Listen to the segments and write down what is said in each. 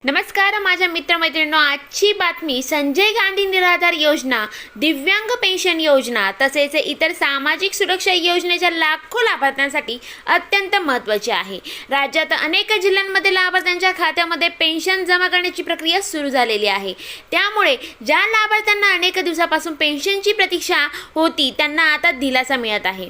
नमस्कार माझ्या मित्रमैत्रिणींनो, आजची बातमी संजय गांधी निराधार योजना, दिव्यांग पेन्शन योजना तसेच इतर सामाजिक सुरक्षा योजनेच्या लाखो लाभार्थ्यांसाठी अत्यंत महत्त्वाची आहे। राज्यात अनेक जिल्ह्यांमध्ये लाभार्थ्यांच्या खात्यामध्ये पेन्शन जमा करण्याची प्रक्रिया सुरू झालेली आहे। त्यामुळे ज्या लाभार्थ्यांना अनेक दिवसापासून पेन्शनची प्रतीक्षा होती त्यांना आता दिलासा मिळत आहे।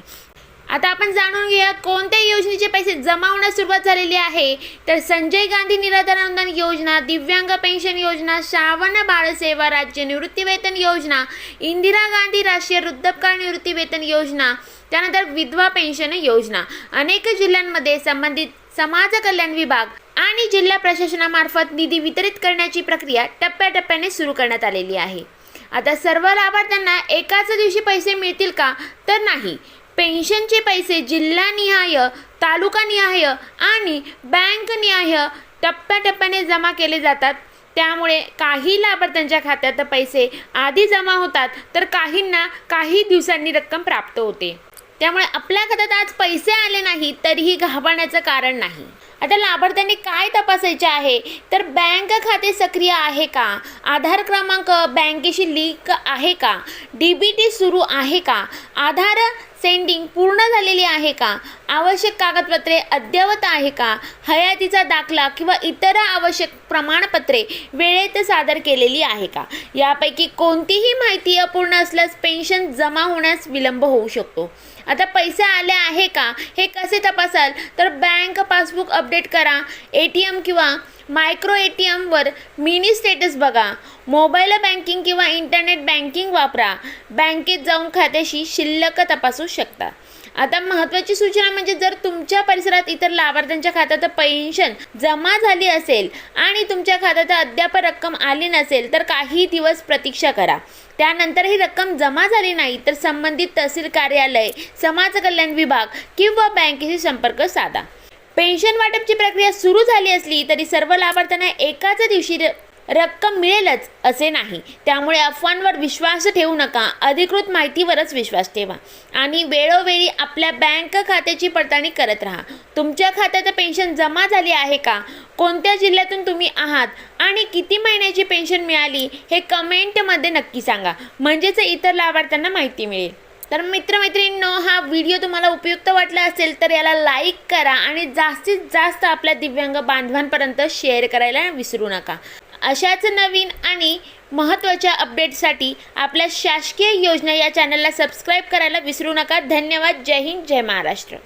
आता आपण जाणून घेऊया कोणत्या योजनेचे पैसे जमा होण्यास सुरुवात झालेली आहे। तर संजय गांधी निराधार अनुदान योजना, दिव्यांग पेन्शन योजना, श्रावण बाळ सेवा राज्य निवृत्तीवेतन योजना, इंदिरा गांधी राष्ट्रीय वृद्धापकाळ निवृत्तीवेतन योजना, त्यानंतर विधवा पेन्शन योजना अनेक जिल्ह्यांमध्ये संबंधित समाज कल्याण विभाग आणि जिल्हा प्रशासनामार्फत निधी वितरित करण्याची प्रक्रिया टप्प्याटप्प्याने सुरू करण्यात आलेली आहे। आता सर्व लाभार्थ्यांना एकाच दिवशी पैसे मिळतील का? तर नाही। पेन्शनचे पैसे जिल्हानिहाय, तालुकानिहाय आणि बँकनिहाय टप्प्याटप्प्याने जमा केले जातात। त्यामुळे काही लाभार्थ्यांच्या खात्यात पैसे आधी जमा होतात तर काहींना काही दिवसांनी रक्कम प्राप्त होते। त्यामुळे आपल्या खात्यात आज पैसे आले नाही तरीही घाबरण्याचं कारण नाही। आता लाभार्थ्यांनी काय तपासायचे आहे तर बँक खाते सक्रिय आहे का, आधार क्रमांक बँकेशी लिंक आहे का, डीबीटी सुरू आहे का, आधार सेंडिंग पूर्ण झालेली आहे का, आवश्यक कागदपत्रे अद्ययावत आहे का, हयातीचा दाखला किंवा इतर आवश्यक प्रमाणपत्रे वेळेत सादर केलेली आहे का। यापैकी कोणतीही माहिती अपूर्ण असल्यास पेन्शन जमा होण्यास विलंब होऊ शकतो। आता पैसे आले आहे का हे कसे तपासाल तर बँक पासबुक अपडेट करा, ATM किंवा मायक्रो ATM वर मिनी स्टेटस बघा, मोबाईल बँकिंग किंवा इंटरनेट बँकिंग वापरा, बँकेत जाऊन खात्याशी शिल्लक तपासू शकता। आता महत्त्वाची सूचना म्हणजे जर तुमच्या परिसरात इतर लाभार्थ्यांच्या खात्यात पेन्शन जमा झाली असेल आणि तुमच्या खात्यात अद्याप रक्कम आली नसेल तर काही दिवस प्रतीक्षा करा। त्यानंतर ही रक्कम जमा झाली नाही तर संबंधित तहसील कार्यालय, समाज कल्याण विभाग किंवा बँकेशी संपर्क साधा। पेन्शन वाटपची प्रक्रिया सुरू झाली असली तरी सर्व लाभार्थ्यांना एकाच दिवशी रक्कम मिळेलच असे नाही। त्यामुळे अफवांवर विश्वास ठेवू नका, अधिकृत माहितीवरच विश्वास ठेवा आणि वेळोवेळी आपल्या बँक खात्याची पडताळणी करत राहा। तुमच्या खात्यात पेन्शन जमा झाली आहे का, कोणत्या जिल्ह्यातून तुम्ही आहात आणि किती महिन्याची पेन्शन मिळाली हे कमेंटमध्ये नक्की सांगा, म्हणजेच इतर लाभार्थ्यांना माहिती मिळेल। तर मित्रमैत्रिणींनो, हा व्हिडिओ तुम्हाला उपयुक्त वाटला असेल तर याला लाईक करा आणि जास्तीत जास्त आपल्या दिव्यांग बांधवांपर्यंत शेअर करायला विसरू नका। अशाच नवीन आणि महत्त्वाच्या अपडेटसाठी आपल्या शासकीय योजना या चॅनलला सबस्क्राईब करायला विसरू नका। धन्यवाद। जय हिंद, जय महाराष्ट्र।